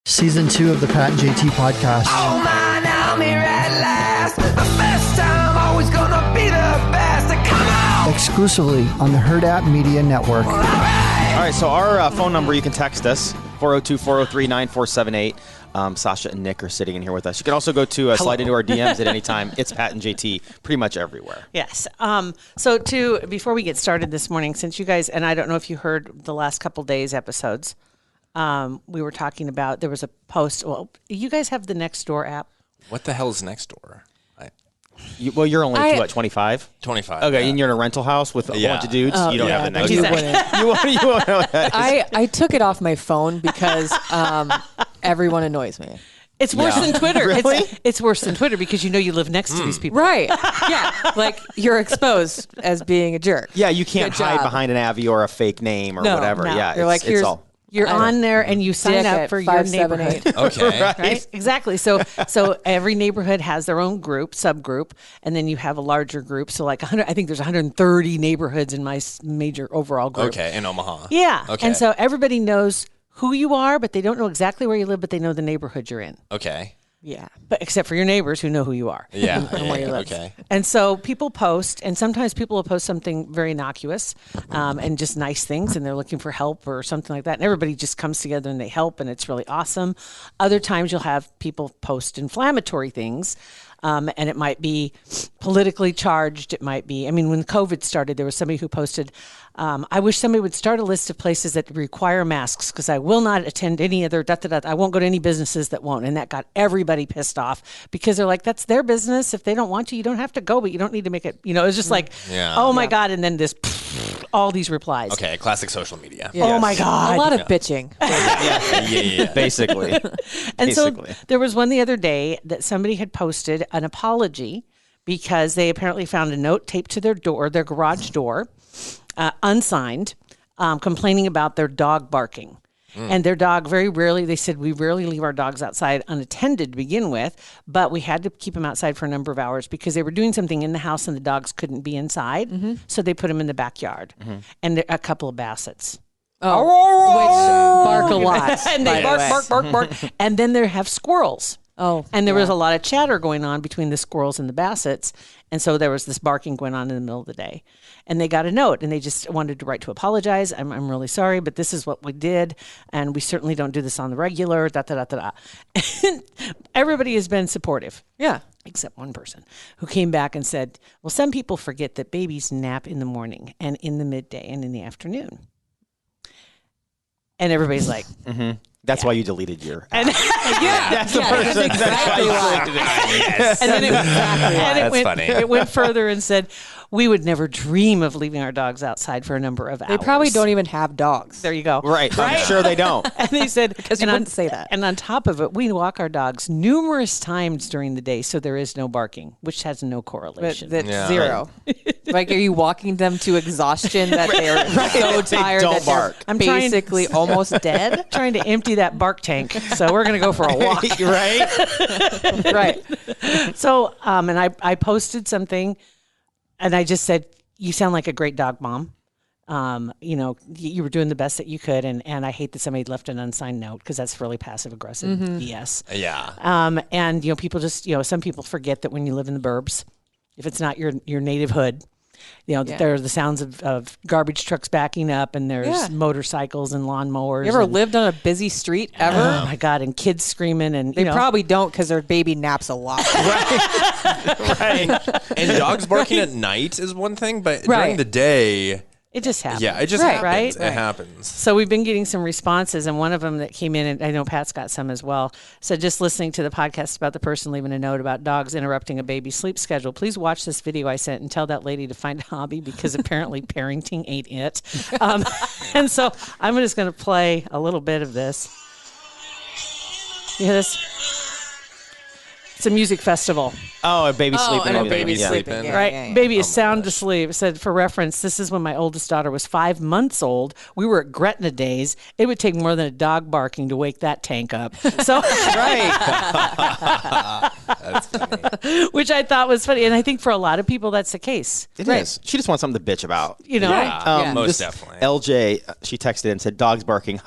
Season 2 of the Pat and JT podcast. Oh man, I'm here at last. The best time, always gonna be the best. Come on! Exclusively on the Hurrdat Media Network. All right, so our phone number, you can text us, 402-403-9478. Sausha and Nick are sitting in here with us. You can also go to slide into our DMs at any time. It's Pat and JT pretty much everywhere. Yes. Before we get started this morning, since you guys, and I don't know if you heard the last couple days episodes, we were talking about, there was a post. Well, you guys have the Nextdoor app. What the hell is Nextdoor? You're only, 25? 25. Okay, and you're in a rental house with a bunch of dudes. You don't have the Nextdoor. You wouldn't. You won't know what that is. I took it off my phone because everyone annoys me. It's worse than Twitter. Really? It's worse than Twitter because you know you live next to these people. Right. Yeah. Like, you're exposed as being a jerk. Yeah, you can't Good hide job. behind an Avi or a fake name or whatever. No. Yeah, You're like, here's all. You're on there and you sign up for your neighborhood. Okay. Right? Exactly. So every neighborhood has their own group, subgroup, and then you have a larger group. So like 100, I think there's 130 neighborhoods in my major overall group. Okay, in Omaha. Yeah. Okay. And so everybody knows who you are, but they don't know exactly where you live, but they know the neighborhood you're in. Okay. Yeah. But except for your neighbors who know who you are. Yeah. and where you live. Okay. And so people post, and sometimes people will post something very innocuous and just nice things, and they're looking for help or something like that. And everybody just comes together and they help, and it's really awesome. Other times you'll have people post inflammatory things. And it might be politically charged. It might be, when COVID started, there was somebody who posted, I wish somebody would start a list of places that require masks because I will not attend any other, I won't go to any businesses that won't. And that got everybody pissed off because they're like, that's their business. If they don't want to, you don't have to go, but you don't need to make it, it's just like, oh my God. And then this, all these replies. Okay, classic social media. Yeah. Oh my God. A lot of bitching. Yeah. Basically. And so there was one the other day that somebody had posted an apology because they apparently found a note taped to their door, their garage door, unsigned, complaining about their dog barking. And their dog, very rarely, they said, we rarely leave our dogs outside unattended to begin with, but we had to keep them outside for a number of hours because they were doing something in the house and the dogs couldn't be inside. So they put them in the backyard. And a couple of bassets. Which bark a lot. And they bark. And then they have squirrels. Oh, and there was a lot of chatter going on between the squirrels and the bassets. And so there was this barking going on in the middle of the day. And they got a note and they just wanted to write to apologize. I'm really sorry, but this is what we did. And we certainly don't do this on the regular, And everybody has been supportive. Yeah. Except one person who came back and said, well, some people forget that babies nap in the morning and in the midday and in the afternoon. And everybody's like, That's why you deleted your. That's the person. exactly why. Yes. And then That's funny. It went further and said, we would never dream of leaving our dogs outside for a number of hours. They probably don't even have dogs. There you go. Right. I'm sure they don't. And they said, because you wouldn't say that. And on top of it, we walk our dogs numerous times during the day, so there is no barking, which has no correlation. That's zero. Like, are you walking them to exhaustion that they're so tired don't that bark. they're basically almost dead? Trying to empty that bark tank, so we're going to go for a walk. Right? Right. So, and I posted something, and I just said, you sound like a great dog mom. You were doing the best that you could, and I hate that somebody left an unsigned note because that's really passive aggressive BS. Yeah. And people just, some people forget that when you live in the burbs, if it's not your native hood, there are the sounds of garbage trucks backing up, and there's motorcycles and lawnmowers. You ever lived on a busy street ever? Oh my God! And kids screaming, and they probably don't because their baby naps a lot. Right. And dogs barking at night is one thing, but during the day, it just happens. Yeah, it just happens. It happens. So we've been getting some responses, and one of them that came in, and I know Pat's got some as well, said, just listening to the podcast about the person leaving a note about dogs interrupting a baby's sleep schedule, please watch this video I sent and tell that lady to find a hobby because apparently parenting ain't it. And so I'm just going to play a little bit of this. You hear this? It's a music festival. Oh, a baby sleeping. And a baby sleeping. Yeah, right? Yeah. Baby is sound asleep. It said, for reference, this is when my oldest daughter was 5 months old. We were at Gretna days. It would take more than a dog barking to wake that tank up. So right. That's funny. which I thought was funny. And I think for a lot of people, that's the case. It is. She just wants something to bitch about. You know, Yeah, most This definitely. LJ, she texted and said, "Dogs barking.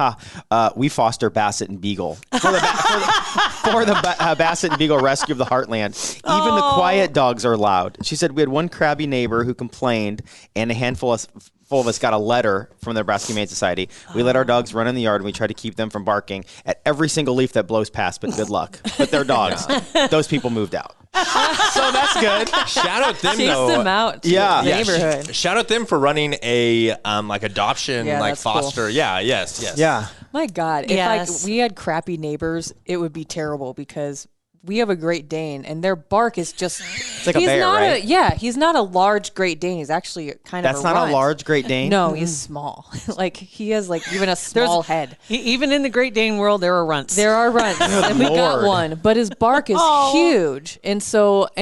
We foster Basset and Beagle for the Basset and Beagle rescue of the Heartland. Even the quiet dogs are loud." She said, "We had one crabby neighbor who complained, and a handful of us got a letter from the Nebraska Humane Society. We let our dogs run in the yard, and we try to keep them from barking at every single leaf that blows past, but good luck. But they're dogs. Those people moved out." So that's good. Shout out them Chase though. them out to Yeah. the Yeah, neighborhood. Shout out them for running a like adoption, Yeah, like that's cool. foster. Yeah, yes. Yeah. My God, if Yes. we had crappy neighbors, it would be terrible because we have a Great Dane and their bark is just. It's like a bear, not right? he's not a large Great Dane. He's actually kind of. That's not runt. a large Great Dane? No, he's small. Like he has like even a small head. Even in the Great Dane world, there are runts. There are runts, and we got Lord. one, but his bark is huge, and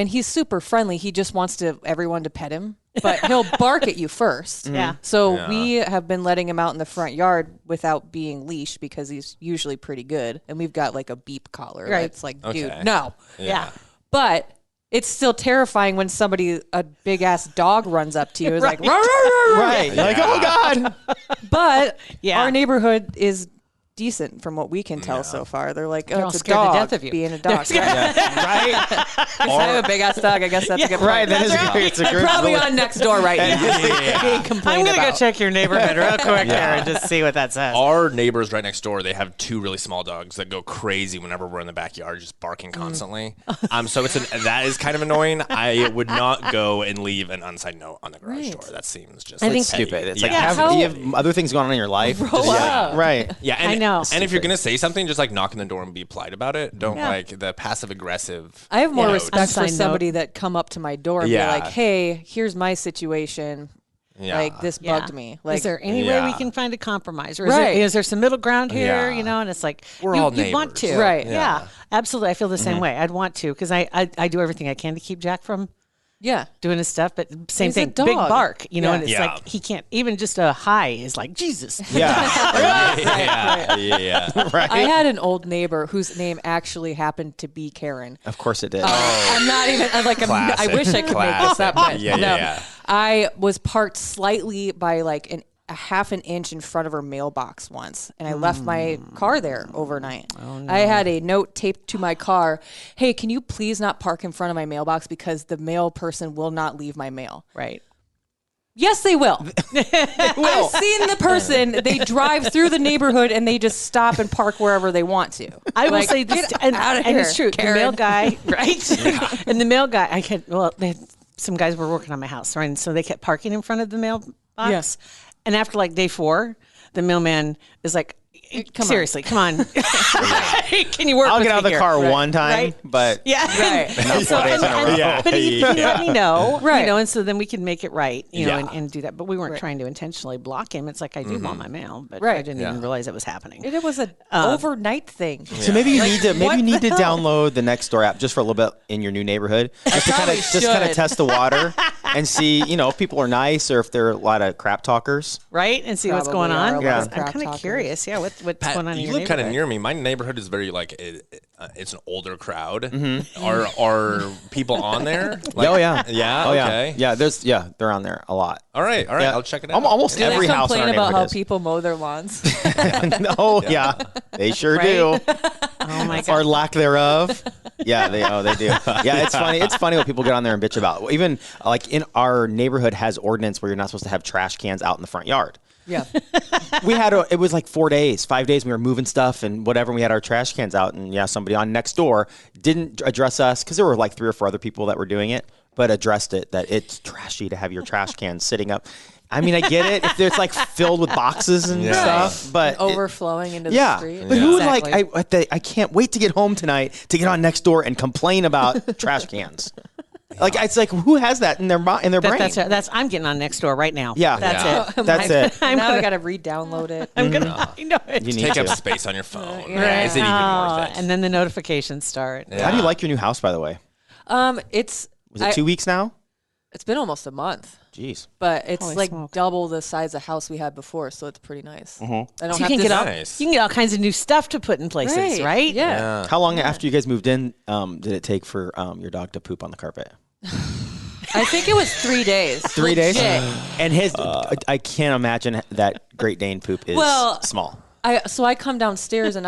he's super friendly. He just wants everyone to pet him, but he'll bark at you first. Yeah. So we have been letting him out in the front yard without being leashed because he's usually pretty good, and we've got like a beep collar. Right. It's like, Okay. dude, no. Yeah. But it's still terrifying when a big ass dog runs up to you. It's like, "Rah, rah, rah, rah." Right. You're like, oh, God. But Yeah. our neighborhood is decent from what we can tell so far. They're like, all it's a scared to dog death of you. being a dog. Right? Right? I have a big ass dog. I guess that's a good point. Right. That is great. It's a I'm great probably really- on next door right now. Being complained I'm going to go about. check your neighborhood real quick there and just see what that says. Our neighbors right next door, they have two really small dogs that go crazy whenever we're in the backyard, just barking constantly. So that is kind of annoying. I would not go and leave an unsigned note on the garage door. That seems just I think petty. stupid. It's yeah. like you have other things going on in your life. Grow up. Right. Yeah, and, I know. And if you're gonna say something, just like knock on the door and be polite about it. Don't like the passive aggressive. I have more note. respect for Unsigned note. somebody that come up to my door and Yeah. be like, "Hey, here's my situation. Yeah. Like this Yeah. bugged me. Like, is there any way we Yeah. can find a compromise, or Right. is there some middle ground here? Yeah. You know, and it's like We're you, all you want neighbors. to, Right. Yeah, absolutely. I feel the same way. I'd want to because I do everything I can to keep Jack from yeah, doing his stuff, but same He's a thing, big dog. bark, you know, Yeah. and it's Yeah. like he can't even just a hi is like Jesus. Yeah. yeah. Right. I had an old neighbor whose name actually happened to be Karen. Of course it did. I'm not even I'm like I wish I could make this up, but Yeah, no. yeah. I was parked slightly by like a half an inch in front of her mailbox once, and I left my car there overnight. I had a note taped to my car. Hey, can you please not park in front of my mailbox because the mail person will not leave my mail. Right. Yes, they will. I've seen the person. They drive through the neighborhood and they just stop and park wherever they want to. I will Like, say this, and outta it's here, true. Karen. The mail guy, right? And the mail guy, they had, some guys were working on my house, right? And so they kept parking in front of the mailbox. Yes. And after like day 4, the mailman is like, seriously, come on. Can you work I'll with get out of me the here? car one time, Right. but Yeah. Right. So, days in a row. Yeah. but he let me know, Right. you know, and so then we can make it right, you know, Yeah. and do that. But we weren't trying to intentionally block him. It's like I do want my mail, but I Right. didn't even realize it was happening. It was an overnight thing. So maybe you need to what the hell? download the Nextdoor app just for a little bit in your new neighborhood, just to kind of should. test the water and see, you know, if people are nice or if there are a lot of crap talkers. Right, and see what's Probably going are a on. lot of I'm crap kind of talkers. curious. Yeah, what's Pat, going on in you your live kind of neighborhood? near me. My neighborhood is very like it's an older crowd. Are people on there? Like, Oh yeah, yeah. oh Okay. yeah, they're on there a lot. All right. Yeah. I'll check it out. Almost Do every they house in our complain about how neighborhood is. people mow their lawns? Oh yeah, they sure do, Oh my or god! lack thereof. Yeah, they do. Yeah, it's funny. It's funny what people get on there and bitch about. Even like in our neighborhood has ordinance where you're not supposed to have trash cans out in the front yard. Yeah. We had it was like 5 days. We were moving stuff and whatever. And we had our trash cans out, and yeah, somebody on next door didn't address us because there were like 3 or 4 other people that were doing it, but addressed it that it's trashy to have your trash cans sitting up. I mean, I get it if it's like filled with boxes and stuff, but Overflowing into the yeah. street. But who would Exactly. I can't wait to get home tonight to get on next door and complain about trash cans. Like it's like who has that in their brain? That's I'm getting on next door right now. Yeah. that's Yeah. it. That's it. I'm now I gonna- got to re-download it. I'm gonna. I know it. You need Take to. up space on your phone. Right. Yeah, is it even worth it? And then the notifications start. Yeah. How do you like your new house, by the way? It's Was it 2 weeks now? It's been almost a month. Jeez. But it's Holy like smoke. double the size of house we had before, so it's pretty nice. I don't So you have can to get all Nice. you can get all kinds of new stuff to put in places, right? Yeah. How long after you guys moved in did it take for your dog to poop on the carpet? I think it was 3 days. 3 days? Legit. And his, I can't imagine that Great Dane poop is small. So I come downstairs and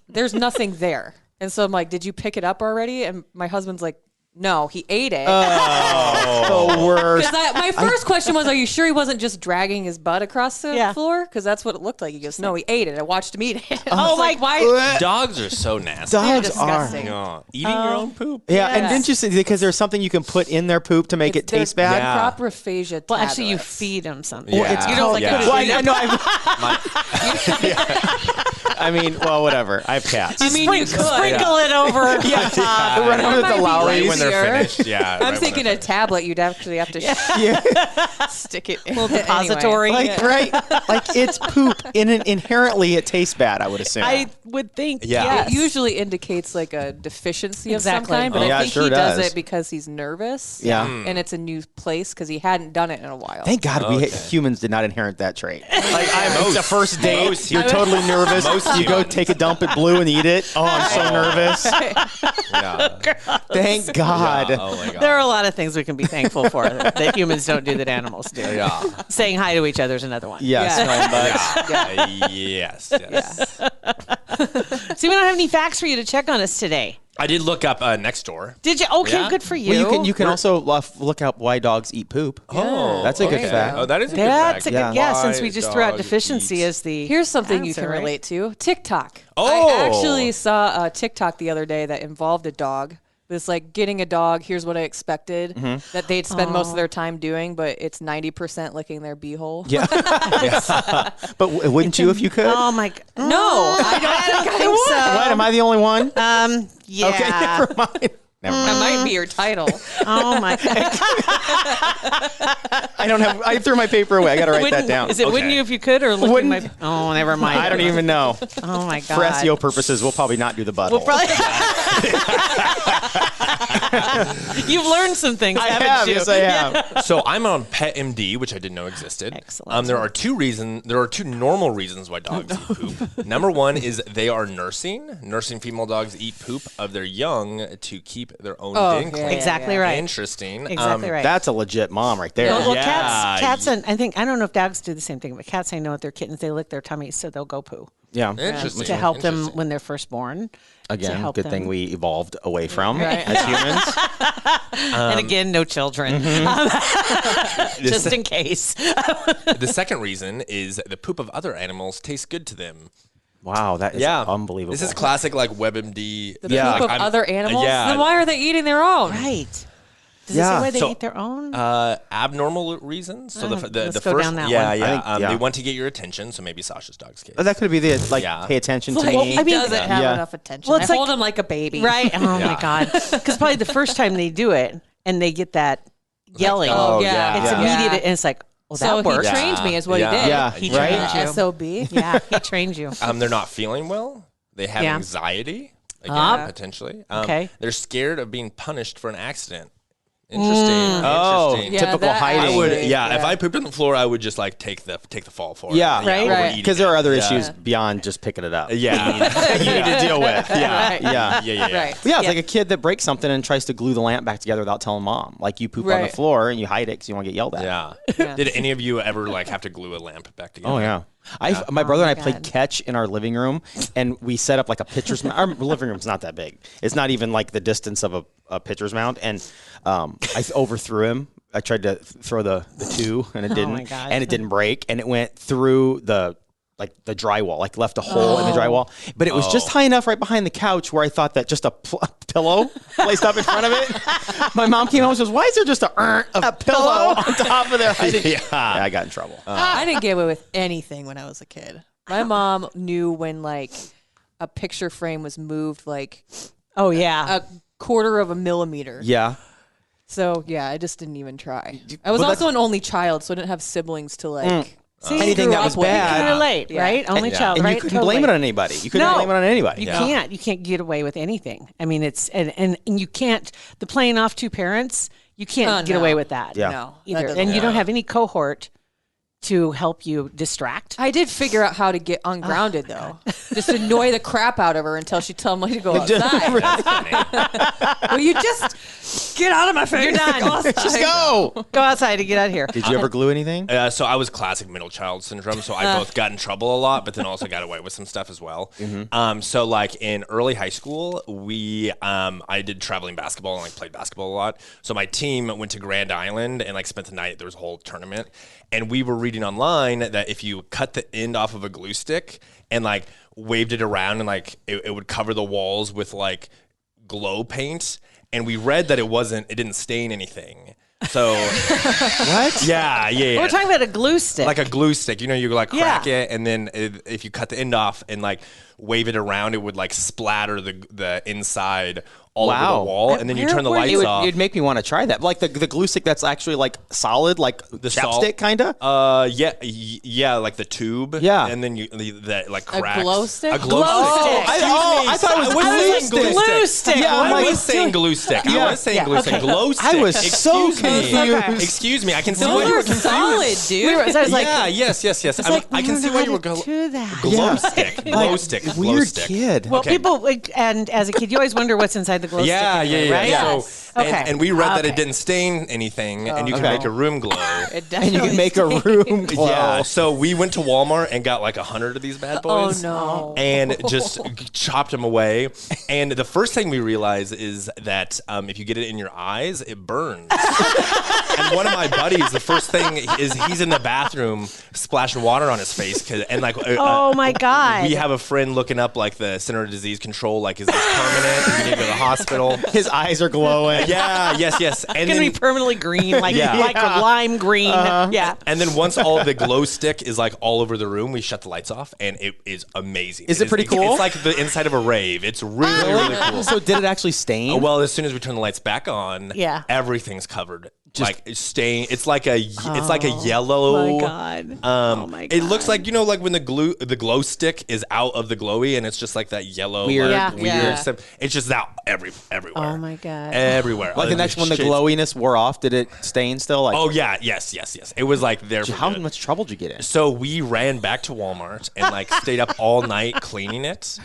there's nothing there. And so I'm like, did you pick it up already? And my husband's like, no, he ate it. The worst. My first question was, are you sure he wasn't just dragging his butt across the floor? Because that's what it looked like. He goes, no, he ate it. I watched him eat it. Oh my! Why? Dogs are so nasty. Dogs are. disgusting. Yeah. Eating your own poop. Yeah, and didn't you say because there's something you can put in their poop to make it taste bad? Yeah. Coprophagia Well, actually, you tablets. feed them something. Yeah. It's You called, don't, like, well, I know. I mean, well, whatever. I have cats. I mean, you could. Sprinkle it over. Run over might the be Lowry's. Right when they're Easier. finished. Yeah. I'm right when thinking they're a tablet. You'd actually have to stick it in Little depository. Like right, like it's poop. Inherently, it tastes bad. I would assume. I would think. Yeah. Yes. It usually indicates like a deficiency of some Exactly. kind, but Yeah, I it think sure he does does. it because he's nervous. Yeah. And it's a new place because he hadn't done it in a while. Thank God we humans did not inherit that trait. Like it's the first date, most you're totally nervous. You go take a dump at Blue and eat it. Oh, I'm so nervous. Yeah. Thank God. Oh my god. There are a lot of things we can be thankful for that humans don't do that animals do. Yeah. Saying hi to each other is another one. Yes. Yes. Yes. See, we don't have any facts for you to check on us today. I did look up next door. Did you? Okay, Yeah. good for you. Well, you can also look up why dogs eat poop. Oh, That's a good fact. Oh, that is a good That's fact. a good guess since we Why just threw out dogs deficiency eat- as the. Here's something you answer, can right? relate to. TikTok. Oh. I actually saw a TikTok the other day that involved a dog. It's like getting a dog, here's what I expected that they'd spend most of their time doing, but it's 90% licking their beehole. Yeah. But wouldn't you if you could? Oh my god. No, I don't think so. What? Am I the only one? Yeah. Okay, never mind. Never mind. That might be your title. Oh my god. I don't have. I threw my paper away. I got to write that down. Is it wouldn't Okay. you if you could or licking Wouldn't- my? Oh, never mind. I don't even know. Oh my god. For SEO purposes, we'll probably not do the butthole. We'll probably. You've learned some things, I haven't have. you? Yes, I have. So I'm on Pet MD, which I didn't know existed. Excellent. There are two normal reasons why dogs eat poop. Number one is they are nursing. Nursing female dogs eat poop of their young to keep their own Oh, den yeah, clean. Exactly right. Interesting. Exactly right. That's a legit mom right there. Well, Yeah. cats, and I think I don't know if dogs do the same thing, but cats I know with their kittens they lick their tummies so they'll go poo Yeah. Interesting. to help them Interesting. when they're first born. to Again, help good them. thing we evolved away from Right. as humans. And again, no children, just in case. The second reason is the poop of other animals tastes good to them. Wow, that is unbelievable. This is classic, like WebMD. The poop of other animals? Yeah. Then why are they eating their own? Right. Does Yeah. it say why they So, eat their own? Abnormal reasons. So let's the go first, down that yeah, one. yeah, I think- yeah. they want to get your attention. So maybe Sasha's dog's case. That could be the Yeah. pay attention to Like, me. he doesn't have Yeah. enough attention. Well, it's I like- hold him like a baby. Right. Oh my Yeah. God. Because probably the first time they do it and they get that yelling, Oh, yeah. it's Yeah. immediate and it's like, well, that So works. he trained me is what Yeah. he did. Yeah, He right? trained you. SOB. Yeah, he trained you. They're not feeling well. They have Yeah. anxiety. Again, potentially. Okay. They're scared of being punished for an accident. Interesting. Oh, Interesting. Yeah, typical that hiding. I would, actually- yeah, If yeah. I pooped on the floor, I would just like take the fall for Yeah. it. Right. Right. overeating Because there are it. other Yeah. issues beyond just picking it up. Yeah. you need to deal with. Yeah. Right. Yeah. Yeah. Right. Yeah, it's like a kid that breaks something and tries to glue the lamp back together without telling mom. Like you poop on the Right. floor and you hide it because you want to get yelled at. Yeah. Did any of you ever like have to glue a lamp back together? Oh yeah. My brother and I my played God. catch in our living room, and we set up like a pitcher's mount. Our living room's not that big. It's not even like the distance of a pitcher's mount. And I overthrew him. I tried to throw the two, and it didn't. my God. And it didn't break, and it went through the drywall, like left a hole in the drywall. But it was just high enough right behind the couch where I thought that just a pillow placed up in front of it. My mom came home and says, "Why is there just a pillow on top of there?" I got in trouble. I didn't get away with anything when I was a kid. My mom knew when like a picture frame was moved like Oh, yeah. a quarter of a millimeter. Yeah. So yeah, I just didn't even try. I was also an only child, so I didn't have siblings to like See, anything that was you can bad. relate, right? Only child, And right? you couldn't blame it on anybody. You couldn't blame it on anybody. You can't. You can't get away with anything. I mean, it's and you can't. The playing off two parents, you can't get away with that. Yeah. No, Either, and you don't have any cohort to help you distract. I did figure out how to get ungrounded though. Just annoy the crap out of her until she told me to go outside. Will you just get out of my face? You're done. Just go. Go outside and get out of here. Did you ever glue anything? So I was classic middle child syndrome. So I both got in trouble a lot, but then also got away with some stuff as well. So like in early high school, I did traveling basketball and like played basketball a lot. So my team went to Grand Island and like spent the night. There was a whole tournament, and we were reading online that if you cut the end off of a glue stick and like waved it around and like it would cover the walls with like glow paint, and we read that it didn't stain anything. So What? yeah. We're talking about a glue stick. Like a glue stick, you like crack it, and then if you cut the end off and like wave it around, it would like splatter the inside all over the wall, and then you turn the lights off. It'd make me want to try that. Like the glue stick that's actually like solid, like the chapstick kind of. Yeah, like the tube. Yeah, and then that like cracks. A glow stick. A glow stick. I thought it was glue stick. Yeah, I was saying glue stick. I was saying glue stick. Glow stick. I was so confused. Excuse me. I can see Those why you are were confused. solid, dude. I was like, Yes. I can see why you were glow stick. Glow stick. Glow Weird stick. kid. well, people, and as a kid, you always wonder what's inside the glow stick. Yeah. Right? Yes. So, Okay. and we read that Okay. it didn't stain anything, and you can Okay. make a room glow. And you can make a room glow. Yeah. So we went to Walmart and got like 100 of these bad boys. Oh no. And just chopped them away. And the first thing we realize is that if you get it in your eyes, it burns. And one of my buddies, the first thing is he's in the bathroom splashing water on his face. And like, Oh my God. we have a friend looking up like the Center of Disease Control, like, is this permanent? Do you need to go to the hospital? His eyes are glowing. Yeah, yes. And It's gonna then, be permanently green, like Yeah. like a lime green. Yeah. and then once all of the glow stick is like all over the room, we shut the lights off, and it is amazing. Is it pretty cool? It's like the inside of a rave. It's really cool. So did it actually stain? Oh, well, as soon as we turn the lights back on, Yeah. everything's covered. Like stain. It's like a yellow. Oh my God. Oh my God. It looks like like when the glow stick is out of the glowy, and it's just like that yellow Weird. Yeah. stuff. It's just that everywhere. Oh my God. Everywhere. Like the next one, the glowiness wore off. Did it stain still? Like, Oh yeah, yes. It was like there. how much trouble did you get in? So we ran back to Walmart and like stayed up all night cleaning it.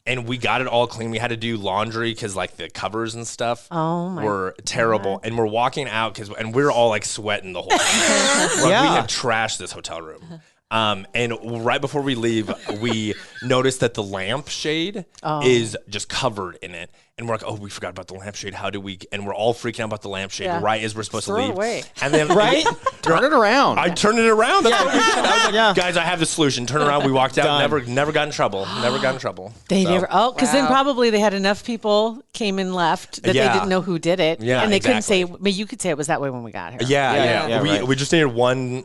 And we got it all clean. We had to do laundry because like the covers and stuff were terrible. And we're walking out and we were all like sweating the whole time. We had trashed this hotel room. And right before we leave, we noticed that the lampshade is just covered in it. And we're like, oh, we forgot about the lampshade. How do we? And we're all freaking out about the lampshade right as we're supposed to Throw leave. it away. And then Right? Turn it around. I turned it around. That's what we did. I was like, guys, I have the solution. Turn around. We walked out. Done. Never got in trouble. Never got in trouble. They So- never. Oh, because then probably they had enough people came and left that they Yeah. didn't know who did it. Yeah, and they couldn't say. exactly. But you could say it was that way when we got here. Yeah. right. We just needed one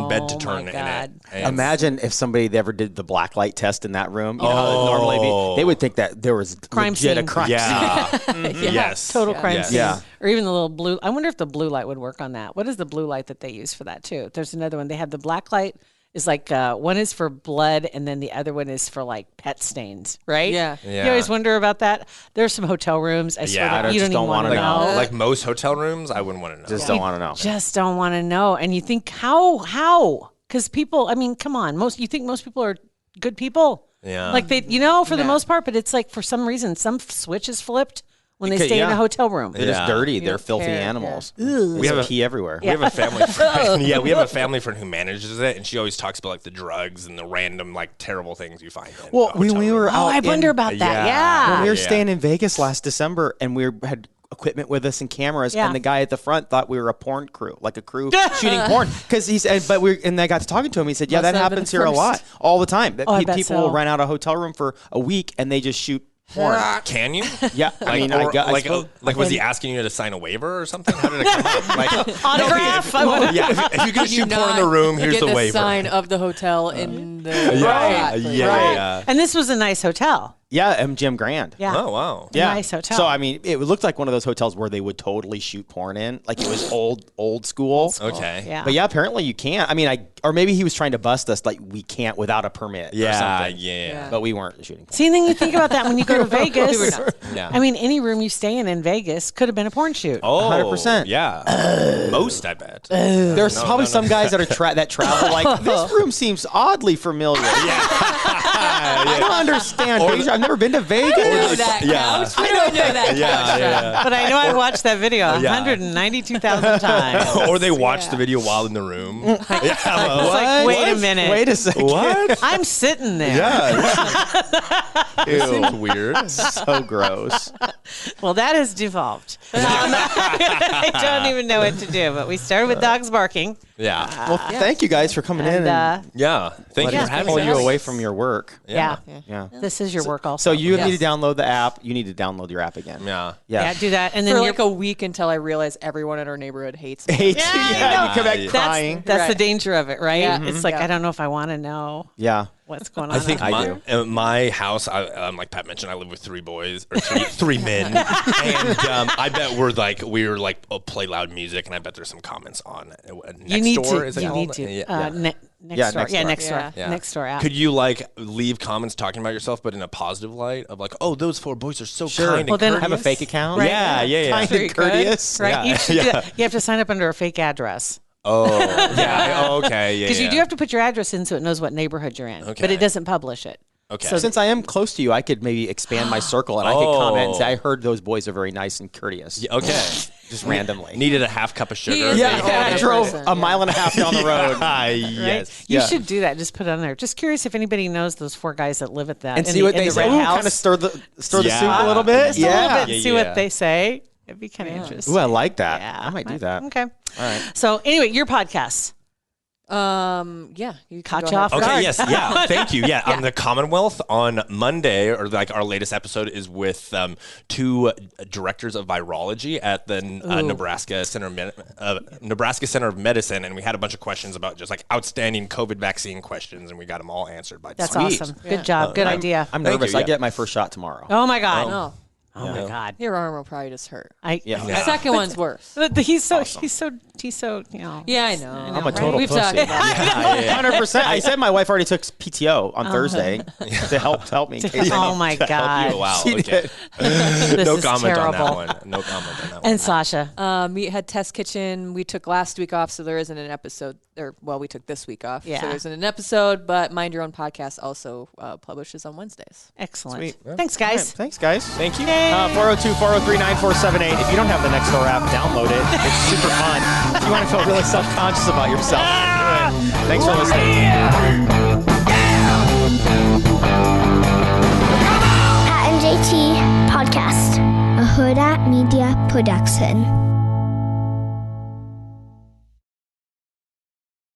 bed to Oh, turn my in it. God. And- Imagine if somebody ever did the black light test in that room. You know, how it'd normally they would think that there was Crime legit a scene. crime scene. Yeah. Yes. Total crime Yes. scene. Yeah. Or even the little blue. I wonder if the blue light would work on that. What is the blue light that they use for that too? There's another one. They have the black light. Is like one is for blood and then the other one is for like pet stains, right? Yeah. Yeah. You always wonder about that. There's some hotel rooms. I swear Yeah, that I you just don't don't even want to wanna know. Like most hotel rooms, I wouldn't want to know. Just don't want to know. Just don't want to know. And you think how? Because people. I mean, come on. You think most people are good people. Yeah. Like they, for the most part. But it's like for some reason, some switch is flipped when they Because- stay in yeah. a hotel room. They're just dirty. They're don't filthy care. animals. We have a a key everywhere. We have a family friend. Yeah, we have a family friend who manages it, and she always talks about like the drugs and the random like terrible things you find. In Well, a when hotel we room. were Oh, out I wonder in- about that. Yeah. Yeah. when we were Yeah. staying in Vegas last December, and we had equipment with us and cameras, Yeah. and the guy at the front thought we were a porn crew, like a crew shooting porn. Because he said, and I got to talking to him. He said, "Yeah, Must that have been happens the here a first. lot, all the time. That I bet people so. will rent out a hotel room for a week, and they just shoot porn." Can you? Yeah, I mean, I suppose- was he asking you to sign a waiver or something? How did it come up? Like, Autograph. yeah, if you can shoot porn in the room, here's get the waiver. sign of the hotel in the Yeah, shot. yeah. And this was a nice hotel. Yeah, MGM Grand. Yeah. Oh, wow. Yeah. Nice hotel. So I mean, it looked like one of those hotels where they would totally shoot porn in, like it was old school. Okay. Yeah. But yeah, apparently you can't. I mean, or maybe he was trying to bust us, like we can't without a permit. Or Yeah, something. yeah. But we weren't shooting porn. See, and then you think about that when you go to Vegas. Yeah. I mean, any room you stay in Vegas could have been a porn shoot. Oh, 100%. Yeah. Most, I bet. There's probably some guys that are that travel like this room seems oddly familiar. I don't understand. I've never been to Vegas. That couch? We don't know that couch. Yeah. But I know I watched that video 192,000 times. Or they watch the video while in the room. It's like, wait a minute. Wait a second. What? I'm sitting there. Yeah. This seems weird. So gross. Well, that has devolved. I don't even know what to do. But we started with dogs barking. Yeah. Well, thank you guys for coming in and Yeah. Thank you letting for us having pull us. you away from your work. Yeah. Yeah. This is your work also. So you need to download the app. You need to download your app again. Yeah. Yeah, do that. And then For you're- like a week until I realize everyone in our neighborhood hates me. Hate you. I Yeah, know. you come back That's- crying. That's the Right. danger of it, right? Yeah. It's like, Yeah. I don't know if I want to know Yeah. what's going on. I think I my house, like Pat mentioned, I live with three boys or three men, and I bet we're like play loud music, and I bet there's some comments on next door. Is it You called? need to. Yeah. Next door. Nextdoor. Yeah, next door. Yeah. Yeah. Next door app. Could you like leave comments talking about yourself, but in a positive light of like, oh, those four boys are so kind Well, and then- courteous. Have a fake account. Right. Yeah. Kind Very and good. courteous. Right? Yeah. You should do that. You have to sign up under a fake address. Oh, yeah. Oh, okay. Yeah. Because you do have to put your address in so it knows what neighborhood you're in. But Okay. it doesn't publish it. Okay. So since I am close to you, I could maybe expand my circle and I could comment and say, I heard those boys are very nice and courteous. Yeah, okay. Just randomly. Needed a half cup of sugar. is Yeah, an I older drove person, a mile and a half down the road. Right? Yes. You Yeah. should do that. Just put it on there. Just curious if anybody knows those four guys that live at that. And in see the- what in they the say. red Ooh, house. kind of stir the soup Yeah. a little bit. Just a little bit and Yeah, see yeah. what they say. It'd be kind of interesting. Ooh, I like that. Yeah. I might do that. Okay. All right. So anyway, your podcast. Yeah. You can Caught go you ahead. off Okay, guard. yes, yeah, thank you. Yeah, on the Commonwealth on Monday, or like our latest episode is with two directors of virology at the Nebraska Center of Medicine, and we had a bunch of questions about just like outstanding COVID vaccine questions, and we got them all answered by That's Sweet. awesome. Good job. Good idea. I'm Thank nervous. you, I yeah. get my first shot tomorrow. Oh my God. Oh, Oh my God. your arm will probably just hurt. Yeah. The second one's worse. But he's so you know. Yeah, I know. I'm a total We've pussy. talked about it. 100%. I said my wife already took PTO on Thursday to help me. In case I Oh need my to help God. you. wow. She Okay. did. This No is comment terrible. on that one. No comment on that one. And Sausha. We had Test Kitchen. We took last week off, so there isn't an episode. We took this week off. Yeah. So there isn't an episode, but Mind Your Own Podcast also publishes on Wednesdays. Excellent. Sweet. Thanks, All right, guys. thanks, guys. Thank you. 402-403-9478. If you don't have the Nextdoor app, download it. It's super fun. If you want to feel really self-conscious about yourself, do it. Thanks for listening. Pat and JT Podcast, a Hurrdat Media Production.